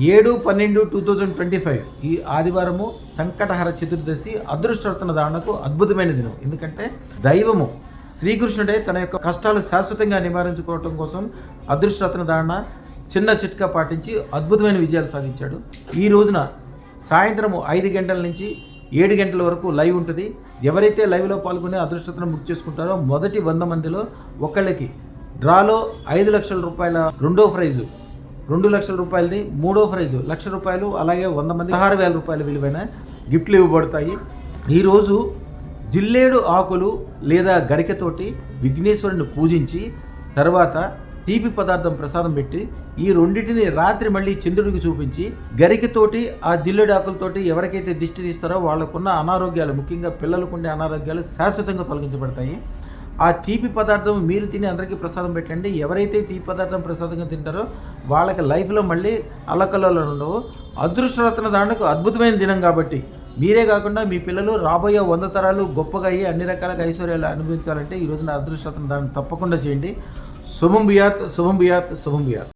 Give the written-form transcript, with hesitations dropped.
7/12/2025 ఈ ఆదివారము సంకటహర చతుర్దశి అదృష్టరత్న దానకు అద్భుతమైన దినం. ఎందుకంటే దైవము శ్రీకృష్ణుడే తన యొక్క కష్టాలు శాశ్వతంగా నివారించుకోవటం కోసం అదృష్టరత్న దాన చిన్న చిట్కా పాటించి అద్భుతమైన విజయాలు సాధించాడు. ఈ రోజున సాయంత్రం 5 గంటల నుంచి 7 గంటల వరకు లైవ్ ఉంటుంది. ఎవరైతే లైవ్లో పాల్గొని అదృష్టరత్నం బుక్ చేసుకుంటారో మొదటి 100 మందిలో ఒకళ్ళకి డ్రాలో 5 లక్షల రూపాయల రెండో ప్రైజు, 2 లక్షల రూపాయలది మూడో ప్రైజు, 1 లక్ష రూపాయలు, అలాగే 100 మంది 16,000 రూపాయల విలువైన గిఫ్ట్లు ఇవ్వబడతాయి. ఈరోజు జిల్లేడు ఆకులు లేదా గరికతోటి విఘ్నేశ్వరుని పూజించి తర్వాత తీపి పదార్థం ప్రసాదం పెట్టి ఈ రెండింటిని రాత్రి మళ్ళీ చంద్రుడికి చూపించి గరికతోటి ఆ జిల్లేడు ఆకులతోటి ఎవరికైతే దిష్టి తీస్తారో వాళ్ళకున్న అనారోగ్యాలు, ముఖ్యంగా పిల్లలకుండే అనారోగ్యాలు శాశ్వతంగా తొలగించబడతాయి. ఆ తీపి పదార్థం మీరు తిని అందరికీ ప్రసాదం పెట్టండి. ఎవరైతే తీపి పదార్థం ప్రసాదంగా తింటారో వాళ్ళకి లైఫ్లో మళ్ళీ అల్లకల్లోలు ఉండవు. అదృష్టరత్న దానకు అద్భుతమైన దినం కాబట్టి మీరే కాకుండా మీ పిల్లలు రాబోయే 100 తరాలు గొప్పగా అయ్యి అన్ని రకాల ఐశ్వర్యాలు అనుభవించాలంటే ఈ రోజున అదృష్టరత్న దానం తప్పకుండా చేయండి. శుభం బియాత్, శుభం బియాత్, శుభం బియాత్.